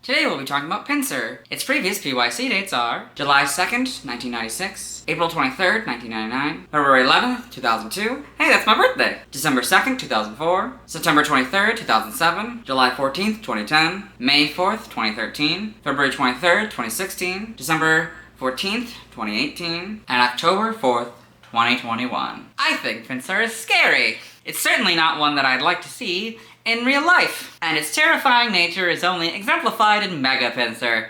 Today we'll be talking about Pinsir. Its previous PYC dates are July 2nd, 1996, April 23rd, 1999, February 11th, 2002, hey, that's my birthday, December 2nd, 2004, September 23rd, 2007, July 14th, 2010, May 4th, 2013, February 23rd, 2016, December 14th, 2018, and October 4th, 2021. I think Pinsir is scary. It's certainly not one that I'd like to see in real life, and its terrifying nature is only exemplified in Mega Pinsir.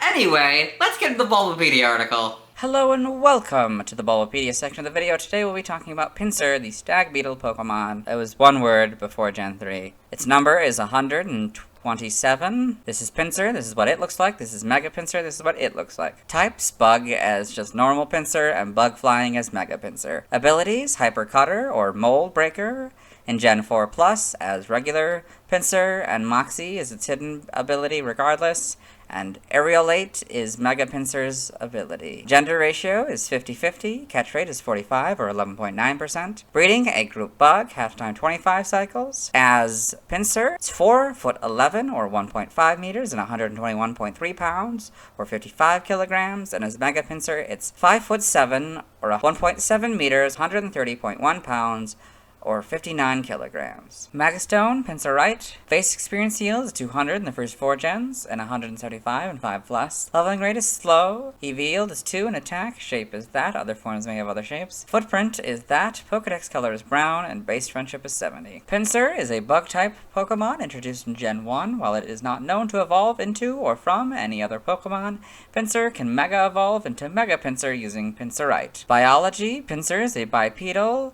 Anyway, let's get to the Bulbapedia article. Hello and welcome to the Bulbapedia section of the video. Today we'll be talking about Pinsir, the stag beetle Pokemon. It was one word before Gen 3. Its number is 127. This is Pinsir, this is what it looks like. This is Mega Pinsir, this is what it looks like. Types, Bug as just normal Pinsir, and Bug Flying as Mega Pinsir. Abilities, Hyper Cutter or Mold Breaker. In Gen 4 Plus as regular Pinsir, and Moxie is its hidden ability regardless, and Aerialate is Mega Pinsir's ability. Gender ratio is 50-50, catch rate is 45 or 11.9%. Breeding, a group bug, half-time 25 cycles. As Pinsir, it's 4'11" or 1.5 meters and 121.3 pounds or 55 kilograms, and as Mega Pinsir, it's 5'7" or 1.7 meters, 130.1 pounds, or 59 kilograms. Megastone, Pinsirite. Base experience yield is 200 in the first 4 gens, and 175 in 5 plus. Leveling rate is slow. EV yield is 2 in attack. Shape is that. Other forms may have other shapes. Footprint is that. Pokedex color is brown, and base friendship is 70. Pinsir is a bug-type Pokemon introduced in Gen 1. While it is not known to evolve into or from any other Pokemon, Pinsir can Mega Evolve into Mega Pinsir using Pinsirite. Biology, Pinsir is a bipedal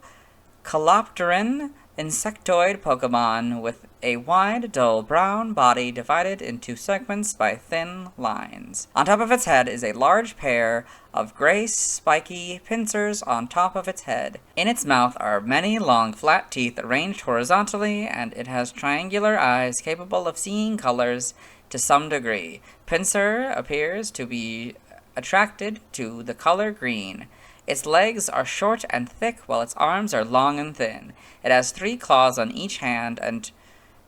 Calopteran insectoid Pokemon with a wide, dull brown body divided into segments by thin lines. On top of its head is a large pair of gray, spiky pincers on top of its head. In its mouth are many long, flat teeth arranged horizontally, and it has triangular eyes capable of seeing colors to some degree. Pinsir appears to be attracted to the color green. Its legs are short and thick, while its arms are long and thin. It has 3 claws on each hand and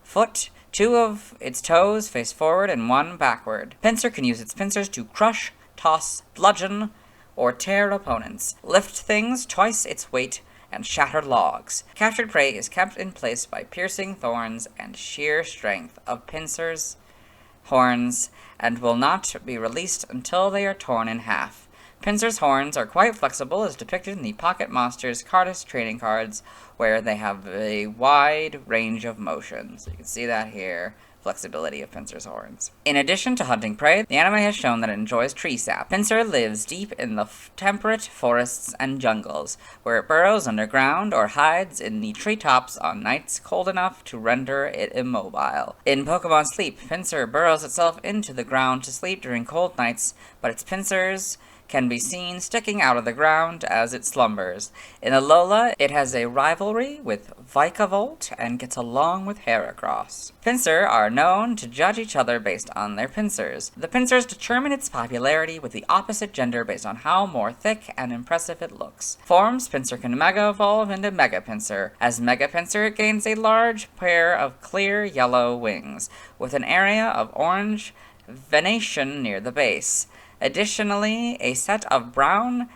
foot. 2 of its toes face forward and 1 backward. Pinsir can use its pincers to crush, toss, bludgeon, or tear opponents, lift things twice its weight, and shatter logs. Captured prey is kept in place by piercing thorns and sheer strength of Pinsir's horns, and will not be released until they are torn in half. Pinsir's horns are quite flexible, as depicted in the Pocket Monsters Cardist trading cards, where they have a wide range of motion. So you can see that here, flexibility of Pinsir's horns. In addition to hunting prey, the anime has shown that it enjoys tree sap. Pinsir lives deep in the temperate forests and jungles, where it burrows underground or hides in the treetops on nights cold enough to render it immobile. In Pokemon Sleep, Pinsir burrows itself into the ground to sleep during cold nights, but its pincers can be seen sticking out of the ground as it slumbers. In Alola, it has a rivalry with Vikavolt and gets along with Heracross. Pinsir are known to judge each other based on their pincers. The pincers determine its popularity with the opposite gender based on how more thick and impressive it looks. Forms, Pinsir can Mega Evolve into Mega Pinsir. As Mega Pinsir, it gains a large pair of clear yellow wings, with an area of orange venation near the base. Additionally, a set of brown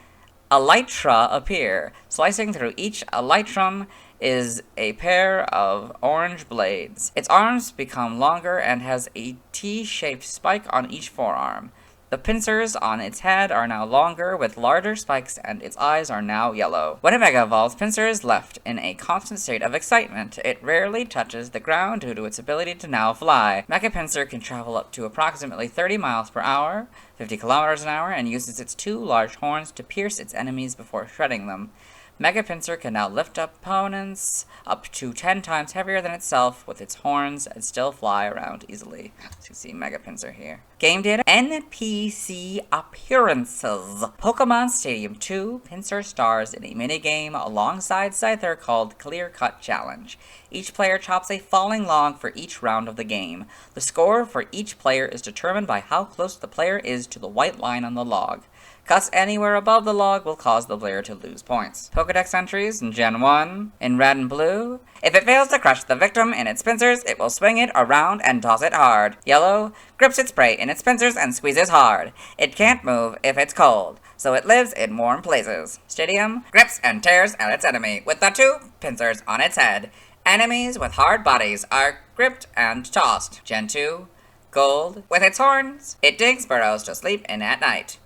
elytra appear. Slicing through each elytrum is a pair of orange blades. Its arms become longer and has a T-shaped spike on each forearm. The pincers on its head are now longer with larger spikes, and its eyes are now yellow. When it Mega Evolves, Pinsir is left in a constant state of excitement. It rarely touches the ground due to its ability to now fly. Mega Pinsir can travel up to approximately 30 miles per hour, 50 kilometers an hour, and uses its 2 large horns to pierce its enemies before shredding them. Mega Pinsir can now lift up opponents up to 10 times heavier than itself with its horns and still fly around easily. So you see Mega Pinsir here. Game data, NPC appearances. Pokemon Stadium 2, Pinsir stars in a minigame alongside Scyther called Clear Cut Challenge. Each player chops a falling log for each round of the game. The score for each player is determined by how close the player is to the white line on the log. Cuts anywhere above the log will cause the player to lose points. Pokedex entries in Gen 1, in red and blue. If it fails to crush the victim in its pincers, it will swing it around and toss it hard. Yellow, grips its prey in its pincers and squeezes hard. It can't move if it's cold, so it lives in warm places. Stadium, grips and tears at its enemy with the 2 pincers on its head. Enemies with hard bodies are gripped and tossed. Gen 2, gold, with its horns, it digs burrows to sleep in at night.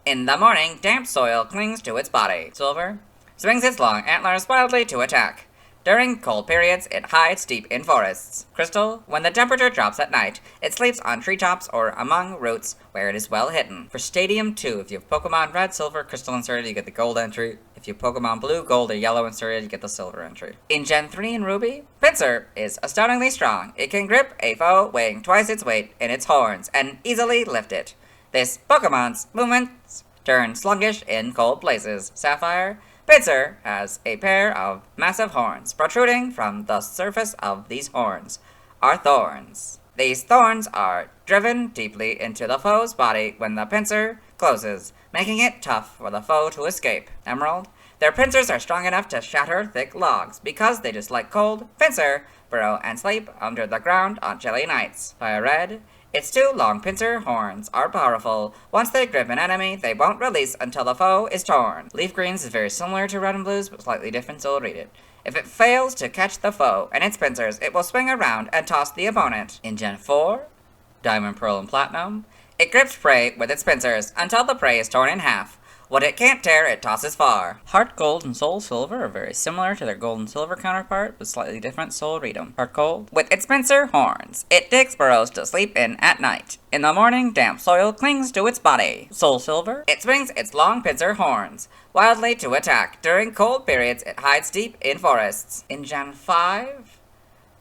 In the morning, damp soil clings to its body. Silver swings its long antlers wildly to attack. During cold periods, it hides deep in forests. Crystal, when the temperature drops at night, it sleeps on treetops or among roots where it is well hidden. For Stadium 2, if you have Pokemon Red, Silver, Crystal inserted, you get the gold entry. If you have Pokemon Blue, Gold, or Yellow inserted, you get the silver entry. In Gen 3 and Ruby, Pinsir is astoundingly strong. It can grip a foe weighing twice its weight in its horns and easily lift it. This Pokemon's movements turn sluggish in cold places. Sapphire, Pinsir has a pair of massive horns. Protruding from the surface of these horns are thorns. These thorns are driven deeply into the foe's body when the Pinsir closes, making it tough for the foe to escape. Emerald, their pincers are strong enough to shatter thick logs. Because they dislike cold, Pinsir burrow and sleep under the ground on chilly nights. Fire Red, its 2 long pincer horns are powerful. Once they grip an enemy, they won't release until the foe is torn. Leaf Greens is very similar to Red and Blues, but slightly different, so I'll read it. If it fails to catch the foe and its pincers, it will swing around and toss the opponent. In Gen 4, Diamond, Pearl, and Platinum, it grips prey with its pincers until the prey is torn in half. What it can't tear, it tosses far. Heart Gold and Soul Silver are very similar to their Gold and Silver counterpart, but slightly different, so I'll read them. Heart Gold, with its pincer horns, it digs burrows to sleep in at night. In the morning, damp soil clings to its body. Soul Silver, it swings its long pincer horns wildly to attack. During cold periods, it hides deep in forests. In Gen 5,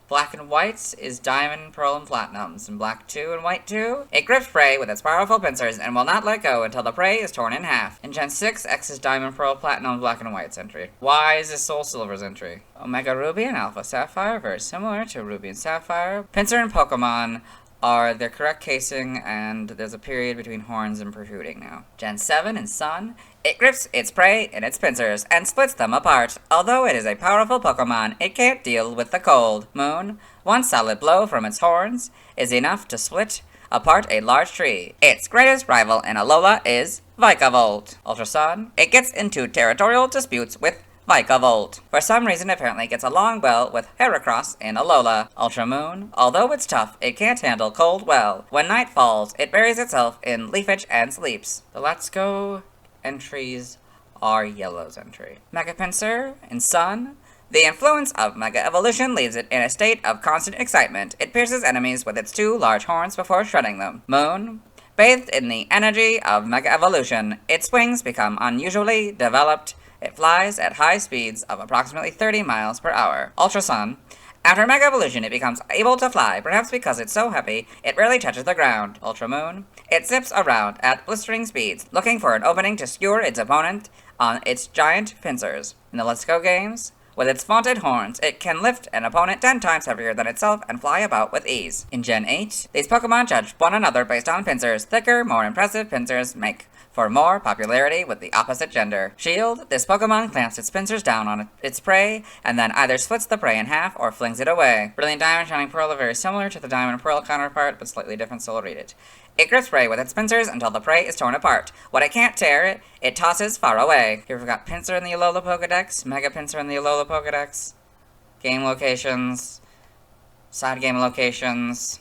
Black and White is Diamond, Pearl, and Platinums. In Black 2 and White 2, it grips prey with its powerful pincers and will not let go until the prey is torn in half. In Gen 6, X is Diamond, Pearl, Platinum, Black and White's entry. Y is Soul Silver's entry. Omega Ruby and Alpha Sapphire are very similar to Ruby and Sapphire. Pinsir and Pokemon are their correct casing, and there's a period between horns and protruding now. Gen 7 and Sun, it grips its prey in its pincers and splits them apart. Although it is a powerful Pokemon, it can't deal with the cold. Moon, one solid blow from its horns is enough to split apart a large tree. Its greatest rival in Alola is Vikavolt. Ultra Sun, it gets into territorial disputes with Vikavolt. For some reason, apparently gets along well with Heracross in Alola. Ultra Moon, although it's tough, it can't handle cold well. When night falls, it buries itself in leafage and sleeps. The Let's Go entries are Yellow's entry. Mega Pinsir in Sun, the influence of Mega Evolution leaves it in a state of constant excitement. It pierces enemies with its 2 large horns before shredding them. Moon, bathed in the energy of Mega Evolution, its wings become unusually developed. It flies at high speeds of approximately 30 miles per hour. Ultra Sun, after Mega Evolution, it becomes able to fly, perhaps because it's so heavy, it rarely touches the ground. Ultra Moon, it zips around at blistering speeds, looking for an opening to skewer its opponent on its giant pincers. In the Let's Go games, with its vaunted horns, it can lift an opponent 10 times heavier than itself and fly about with ease. In Gen 8, these Pokemon judge one another based on pincers. Thicker, more impressive pincers make for more popularity with the opposite gender. Shield, this Pokemon clamps its pincers down on its prey, and then either splits the prey in half or flings it away. Brilliant Diamond, Shining Pearl are very similar to the Diamond and Pearl counterpart, but slightly different, so I'll read it. It grips prey with its pincers until the prey is torn apart. What it can't tear, it tosses far away. Here we've got Pinsir in the Alola Pokedex, Mega Pinsir in the Alola Pokedex, game locations, side game locations,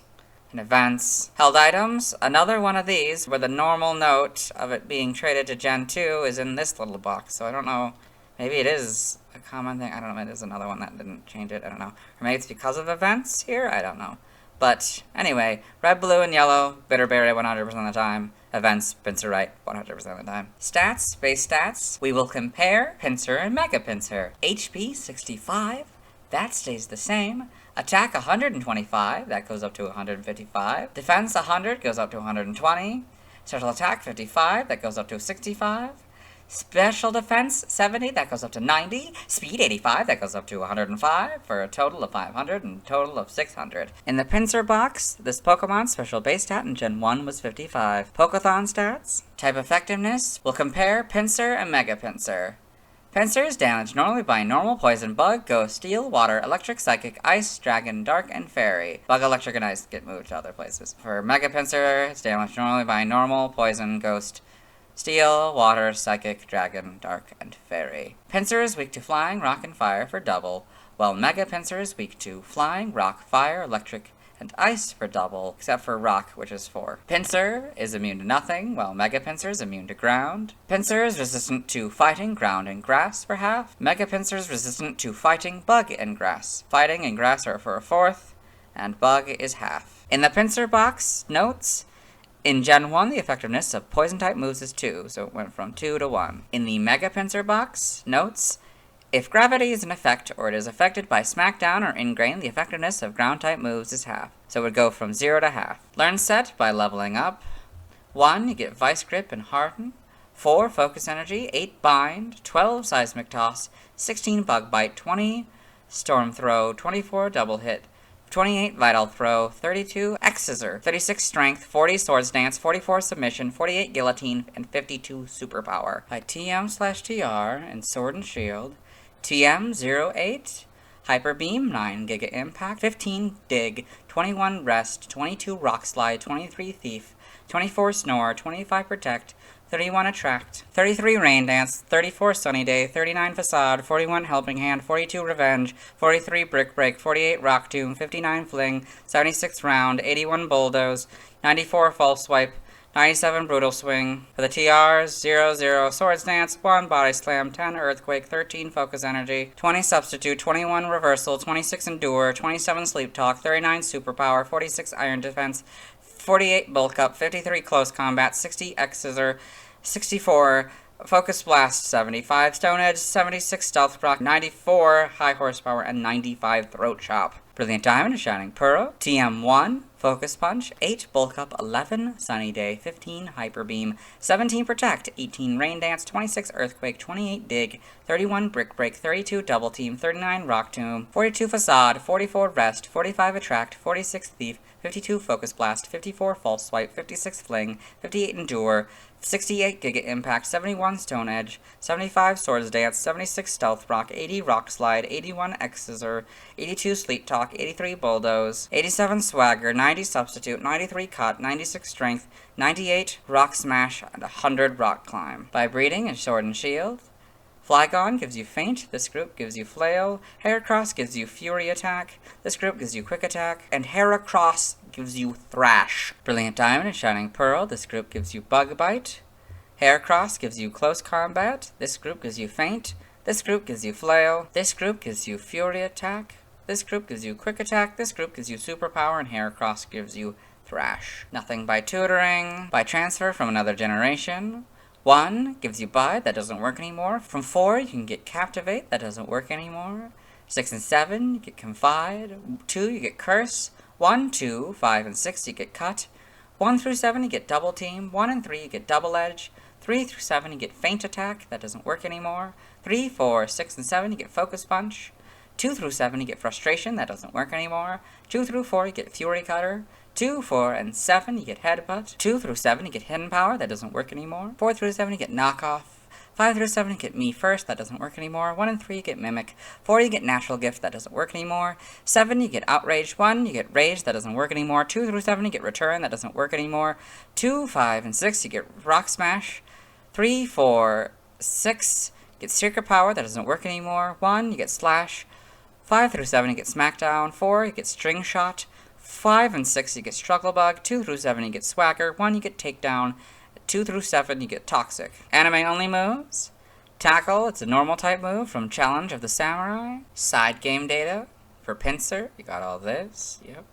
and events. Held items, another one of these where the normal note of it being traded to Gen 2 is in this little box, so I don't know, maybe it is a common thing, I don't know, maybe there's another one that didn't change it, I don't know. Or maybe it's because of events here, I don't know. But anyway, red, blue, and yellow, Bitterberry 100% of the time. Events, Pinsir right 100% of the time. Stats, base stats, we will compare Pinsir and Mega Pinsir. HP 65, that stays the same. Attack 125, that goes up to 155. Defense 100 goes up to 120. Special attack 55, that goes up to 65. Special defense 70, that goes up to 90. Speed 85, that goes up to 105, for a total of 500 and a total of 600. In the Pinsir box, this Pokemon's special base stat in Gen 1 was 55. Pokéthon stats. Type effectiveness. We'll compare Pinsir and Mega Pinsir. Pinsir is damaged normally by normal, poison, bug, ghost, steel, water, electric, psychic, ice, dragon, dark, and fairy. Bug, electric, and ice get moved to other places. For Mega Pinsir, it's damaged normally by normal, poison, ghost, steel, water, psychic, dragon, dark, and fairy. Pinsir is weak to flying, rock, and fire for double, while Mega Pinsir is weak to flying, rock, fire, electric, and ice for double, except for rock, which is 4. Pinsir is immune to nothing, while Mega Pinsir is immune to ground. Pinsir is resistant to fighting, ground, and grass for half. Mega Pinsir is resistant to fighting, bug, and grass. Fighting and grass are for a 4th, and bug is half. In the Pinsir box, notes. In Gen 1, the effectiveness of Poison-type moves is 2, so it went from 2 to 1. In the Mega Pinsir box, notes. If gravity is an effect, or it is affected by smackdown or ingrain, the effectiveness of ground-type moves is half, so it would go from 0 to half. Learn set by leveling up. 1, you get Vice Grip and Harden. 4, Focus Energy. 8, Bind. 12, Seismic Toss. 16, Bug Bite. 20, Storm Throw. 24, Double Hit. 28, Vital Throw. 32, X-Scissor. 36, Strength. 40, Swords Dance. 44, Submission. 48, Guillotine. And 52, Superpower. By TM/TR and Sword and Shield. TM08, Hyper Beam, 9 Giga Impact, 15 Dig, 21 Rest, 22 Rock Slide, 23 Thief, 24 Snore, 25 Protect, 31 Attract, 33 Rain Dance, 34 Sunny Day, 39 Facade, 41 Helping Hand, 42 Revenge, 43 Brick Break, 48 Rock Tomb, 59 Fling, 76 Round, 81 Bulldoze, 94 False Swipe, 97 Brutal Swing. For the TRs, 0, Swords Dance, 1 Body Slam, 10 Earthquake, 13 Focus Energy, 20 Substitute, 21 Reversal, 26 Endure, 27 Sleep Talk, 39 Superpower, 46 Iron Defense, 48 Bulk Up, 53 Close Combat, 60 X-Scissor, 64 Focus Blast, 75 Stone Edge, 76 Stealth Rock, 94 High Horsepower, and 95 Throat Chop. Brilliant Diamond, Shining Pearl, TM1, Focus Punch, 8 Bulk Up, 11 Sunny Day, 15 Hyper Beam, 17 Protect, 18 Rain Dance, 26 Earthquake, 28 Dig, 31 Brick Break, 32 Double Team, 39 Rock Tomb, 42 Facade, 44 Rest, 45 Attract, 46 Thief, 52 Focus Blast, 54 False Swipe, 56 Fling, 58 Endure, 68 Giga Impact, 71 Stone Edge, 75 Swords Dance, 76 Stealth Rock, 80 Rock Slide, 81 X-Scissor, 82 Sleep Talk, 83 Bulldoze, 87 Swagger, 90 Substitute, 93 Cut, 96 Strength, 98 Rock Smash, and 100 Rock Climb. By breeding and Sword and Shield. Flygon gives you Feint, this group gives you Flail, Heracross gives you Fury Attack, this group gives you Quick Attack, and Heracross gives you Thrash. Brilliant Diamond and Shining Pearl, this group gives you Bug Bite, Heracross gives you Close Combat, this group gives you Feint, this group gives you Flail, this group gives you Fury Attack, this group gives you Quick Attack, this group gives you Superpower, and Heracross gives you Thrash. Nothing by tutoring, by transfer from another generation. 1 gives you Bide, that doesn't work anymore. From 4, you can get Captivate, that doesn't work anymore. 6 and 7, you get Confide. 2, you get Curse. 1, 2, 5, and 6, you get Cut. 1 through 7, you get Double Team. 1 and 3, you get Double Edge. 3 through 7, you get Feint Attack, that doesn't work anymore. 3, 4, 6, and 7, you get Focus Punch. 2 through 7, you get Frustration, that doesn't work anymore. 2 through 4, you get Fury Cutter. 2, 4, and 7, you get Headbutt. 2 through 7, you get Hidden Power, that doesn't work anymore. 4 through 7, you get Knockoff. 5 through 7, you get Me First, that doesn't work anymore. 1 and 3, you get Mimic. 4, you get Natural Gift, that doesn't work anymore. 7, you get Outrage. 1, you get Rage, that doesn't work anymore. 2 through 7, you get Return, that doesn't work anymore. 2, 5, and 6, you get Rock Smash. 3, 4, 6, you get Secret Power, that doesn't work anymore. 1, you get Slash. 5 through 7, you get Smackdown. 4, you get String Shot. 5 and 6, you get Struggle Bug. 2 through 7, you get Swagger. 1, you get Takedown. 2 through 7, you get Toxic. Anime-only moves. Tackle, it's a normal type move from Challenge of the Samurai. Side game data for Pinsir. You got all this. Yep.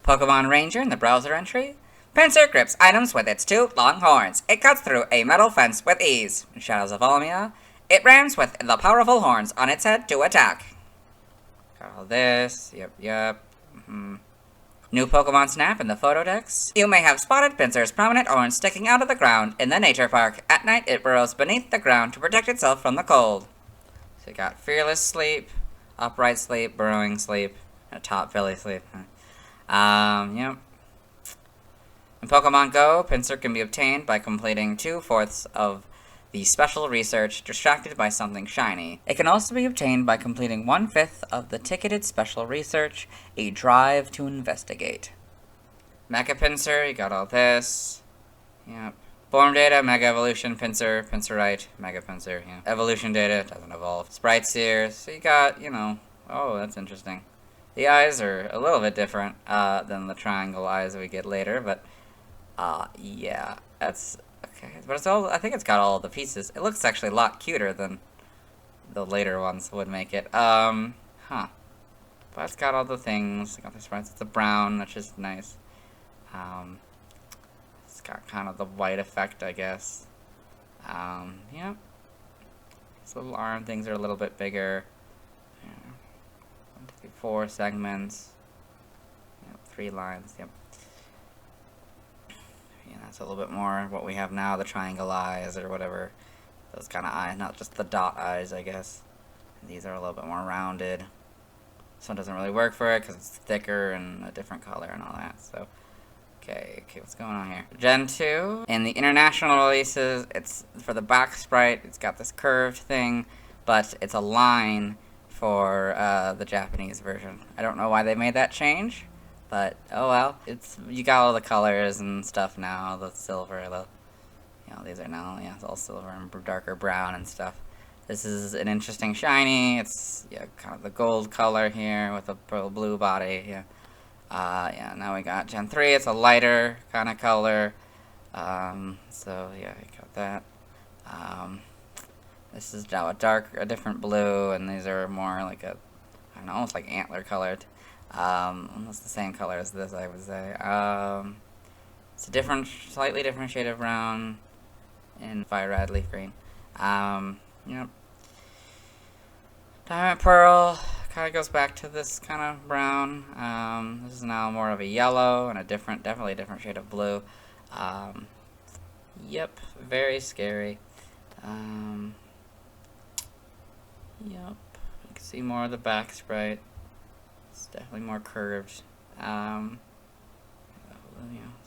Pokemon Ranger in the browser entry. Pinsir grips items with its 2 long horns. It cuts through a metal fence with ease. In Shadows of Volumia, it rams with the powerful horns on its head to attack. Got all this. Yep. New Pokemon Snap in the photo decks. You may have spotted Pinsir's prominent horn sticking out of the ground in the nature park. At night, it burrows beneath the ground to protect itself from the cold. So you got Fearless Sleep, Upright Sleep, Burrowing Sleep, and Top Belly Sleep. Yep. In Pokemon Go, Pinsir can be obtained by completing 2/4 of the special research distracted by something shiny. It can also be obtained by completing 1/5 of the ticketed special research, a drive to investigate. Mecha Pinsir, you got all this. Yep. Form data, Mega Evolution, Pinsir, Pinsirite, Mega Pinsir, yeah. Evolution data, doesn't evolve. Sprites here, so you got, oh, that's interesting. The eyes are a little bit different than the triangle eyes we get later, but yeah, that's okay. But it's all, I think it's got all the pieces. It looks actually a lot cuter than the later ones would make it. But it's got all the things. Got the sprites. It's a brown, which is nice. It's got kind of the white effect, I guess. Yep. These little arm things are a little bit bigger. Yeah. 1, 2, 3, 4 segments. Yep, 3 lines. Yep. Yeah, that's a little bit more what we have now, the triangle eyes or whatever. Those kind of eyes, not just the dot eyes, I guess. And these are a little bit more rounded. This one doesn't really work for it because it's thicker and a different color and all that. So, okay, what's going on here? Gen 2. In the international releases, it's for the back sprite. It's got this curved thing, but it's a line for the Japanese version. I don't know why they made that change. But, oh well, you got all the colors and stuff now, the silver, these are now, yeah, it's all silver and darker brown and stuff. This is an interesting shiny, it's, yeah, kind of the gold color here with a pearl blue body, yeah. Yeah, now we got Gen 3, it's a lighter kind of color, so, yeah, you got that. This is now a different blue, and these are more like I don't know, almost like antler colored. Almost the same color as this, I would say. It's a slightly different shade of brown in Fire Red, Leaf Green. Yep. Diamond Pearl kind of goes back to this kind of brown. This is now more of a yellow and definitely a different shade of blue. Yep, very scary. Yep, you can see more of the back sprite. It's definitely more curved.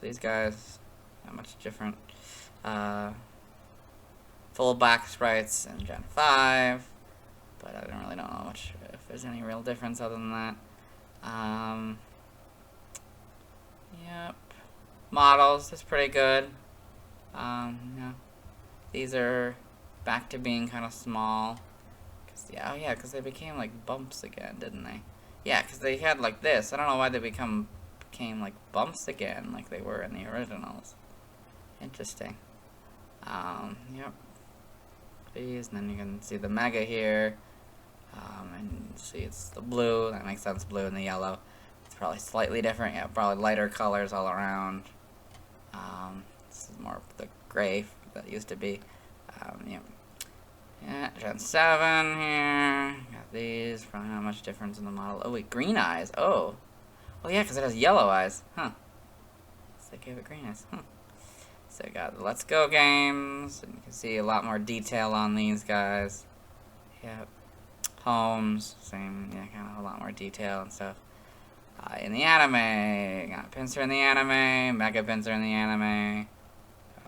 These guys not much different. Full back sprites in Gen 5, but I don't really know much if there's any real difference other than that. Yep. Models is pretty good. Yeah. These are back to being kind of small. Because they became like bumps again, didn't they? Yeah, because they had like this. I don't know why they became like bumps again, like they were in the originals. Interesting. Yep. These, and then you can see the Mega here. And see it's the blue. That makes sense, blue and the yellow. It's probably slightly different. Yeah, probably lighter colors all around. This is more of the gray that used to be. Yep. Yeah, Gen 7 here. Got these. Probably not much difference in the model. Oh, wait, green eyes. Oh. Well, yeah, because it has yellow eyes. Huh. So they gave it green eyes. Huh. So we got the Let's Go games. And you can see a lot more detail on these guys. Yep. Homes. Same, yeah, kind of a lot more detail and stuff. In the anime. Got Pinsir in the anime. Mega Pinsir in the anime.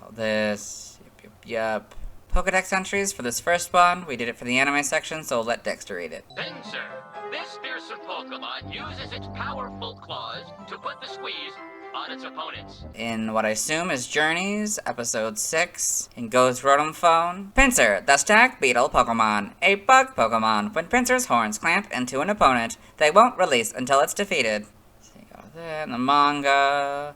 All this. Yep. Pokedex entries for this first one. We did it for the anime section, so let Dexter read it. Pinsir, this fearsome Pokemon uses its powerful claws to put the squeeze on its opponents. In what I assume is Journeys, episode 6, in Go's Rotom Phone. Pinsir, the Stag Beetle Pokemon. A bug Pokemon. When Pinsir's horns clamp into an opponent, they won't release until it's defeated. So you got that in the manga.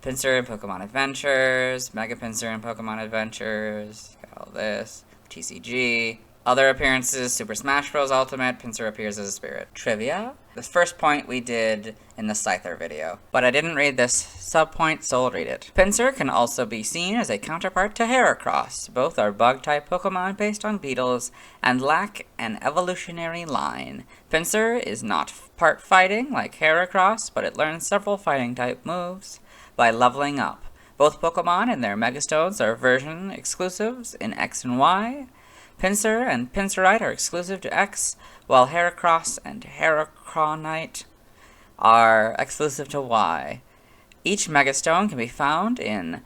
Pinsir in Pokemon Adventures. Mega Pinsir in Pokemon Adventures. All this. TCG. Other appearances, Super Smash Bros. Ultimate, Pinsir appears as a spirit. Trivia. This first point we did in the Scyther video, but I didn't read this sub-point, so I'll read it. Pinsir can also be seen as a counterpart to Heracross. Both are bug-type Pokemon based on beetles and lack an evolutionary line. Pinsir is not part fighting like Heracross, but it learns several fighting-type moves by leveling up. Both Pokemon and their Megastones are version exclusives in X and Y. Pinsir and Pinsirite are exclusive to X, while Heracross and Heracronite are exclusive to Y. Each Megastone can be found in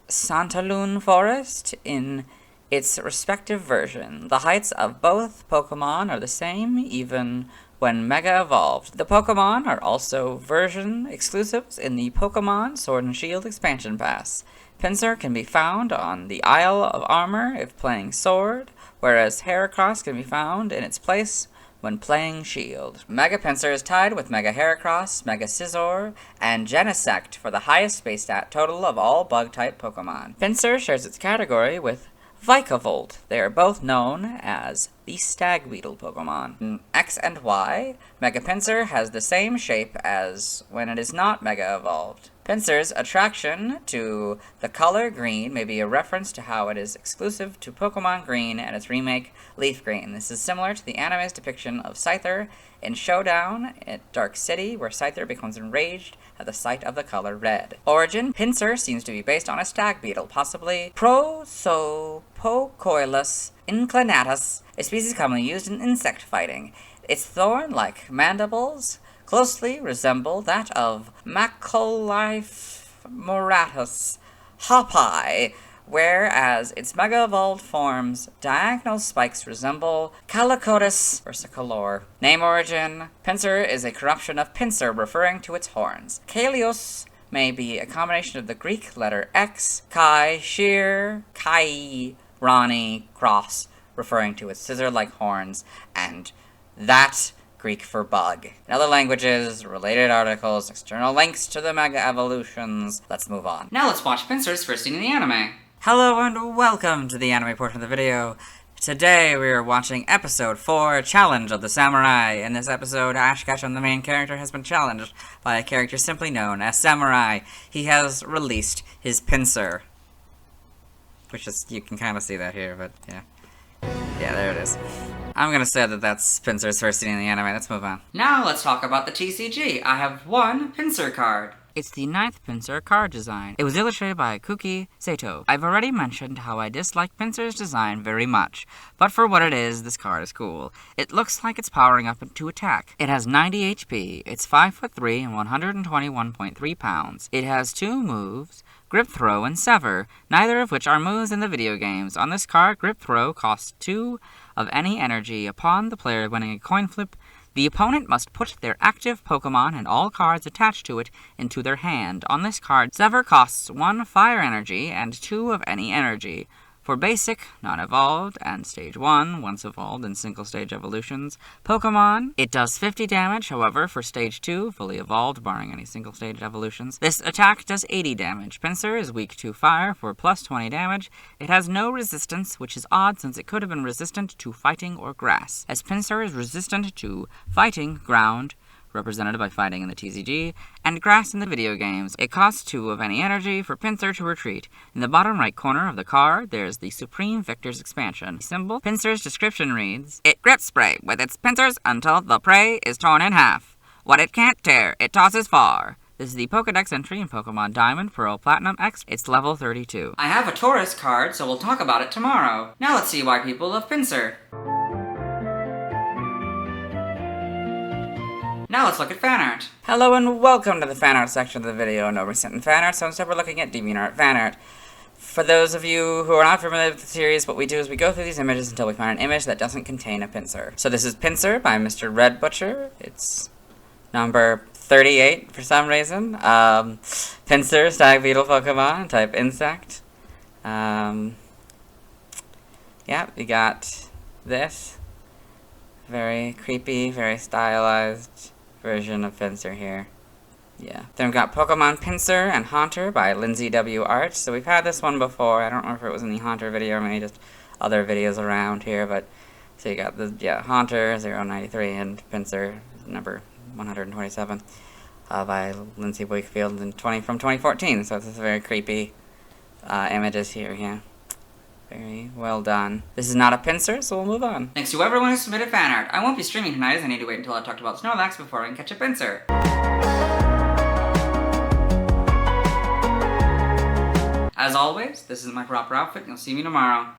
Santaloon Forest in its respective version. The heights of both Pokemon are the same, even when Mega Evolved. The Pokemon are also version exclusives in the Pokemon Sword and Shield expansion pass. Pinsir can be found on the Isle of Armor if playing Sword, whereas Heracross can be found in its place when playing Shield. Mega Pinsir is tied with Mega Heracross, Mega Scizor, and Genesect for the highest base stat total of all bug-type Pokemon. Pinsir shares its category with Vikavolt. They are both known as the Stag Beetle Pokemon. In X and Y, Mega Pinsir has the same shape as when it is not Mega Evolved. Pinsir's attraction to the color green may be a reference to how it is exclusive to Pokemon Green and its remake, Leaf Green. This is similar to the anime's depiction of Scyther in Showdown at Dark City, where Scyther becomes enraged at the sight of the color red. Origin: Pinsir seems to be based on a stag beetle, possibly Prosopocoilus inclinatus, a species commonly used in insect fighting. Its thorn-like mandibles closely resemble that of Macolife moratus hopi, whereas its mega-evolved form's diagonal spikes resemble Calicotus versicolor. Name origin: Pinsir is a corruption of Pinsir, referring to its horns. Kalios may be a combination of the Greek letter X, Chi, Sheer, Kai, Rani, Cross, referring to its scissor-like horns, and that Greek for bug. In other languages, related articles, external links to the Mega Evolutions. Let's move on. Now let's watch Pinsir's first scene in the anime. Hello and welcome to the anime portion of the video. Today we are watching episode 4, Challenge of the Samurai. In this episode, Ash Ketchum, the main character, has been challenged by a character simply known as Samurai. He has released his Pinsir. Which is, you can kind of see that here, but yeah. Yeah, there it is. I'm gonna say that that's Pinsir's first scene in the anime. Let's move on. Now let's talk about the TCG. I have one Pinsir card. It's the 9th Pinsir card design. It was illustrated by Kuki Sato. I've already mentioned how I dislike Pinsir's design very much, but for what it is, this card is cool. It looks like it's powering up to attack. It has 90 HP, it's 5'3" and 121.3 pounds. It has 2 moves, Grip Throw and Sever, neither of which are moves in the video games. On this card, Grip Throw costs 2 of any energy. Upon the player winning a coin flip, the opponent must put their active Pokemon and all cards attached to it into their hand. On this card, Sever costs 1 fire energy and 2 of any energy. For basic, non-evolved, and stage 1, once evolved in single-stage evolutions, Pokemon, it does 50 damage. However, for stage 2, fully evolved, barring any single-stage evolutions, this attack does 80 damage. Pinsir is weak to fire for plus 20 damage. It has no resistance, which is odd since it could have been resistant to fighting or grass, as Pinsir is resistant to fighting, ground, represented by fighting in the TCG, and grass in the video games. It costs 2 of any energy for Pinsir to retreat. In the bottom right corner of the card, there's the Supreme Victor's expansion symbol. Pinsir's description reads, "It grips prey with its pincers until the prey is torn in half. What it can't tear, it tosses far." This is the Pokedex entry in Pokemon Diamond, Pearl, Platinum, X. It's level 32. I have a Taurus card, so we'll talk about it tomorrow. Now let's see why people love Pinsir. Now let's look at fan art. Hello and welcome to the fan art section of the video. No recent fan art, so instead we're looking at DeviantArt fan art. For those of you who are not familiar with the series, what we do is we go through these images until we find an image that doesn't contain a Pinsir. So this is Pinsir by Mr. Red Butcher. It's number 38 for some reason. Pinsir, Stag Beetle Pokemon, type Insect. Yeah, we got this. Very creepy, very stylized version of Pinsir here. Yeah. Then we've got Pokemon Pinsir and Haunter by Lindsay W. Art. So we've had this one before. I don't remember if it was in the Haunter video or maybe just other videos around here, but so you got the Haunter 093 and Pinsir number 127 by Lindsay Wakefield from 2014. So this is very creepy images here. Yeah, very well done. This is not a Pinsir, so we'll move on. Thanks to everyone who submitted fan art. I won't be streaming tonight as I need to wait until I talked about Snorlax before I can catch a Pinsir. As always, this is my proper outfit, and you'll see me tomorrow.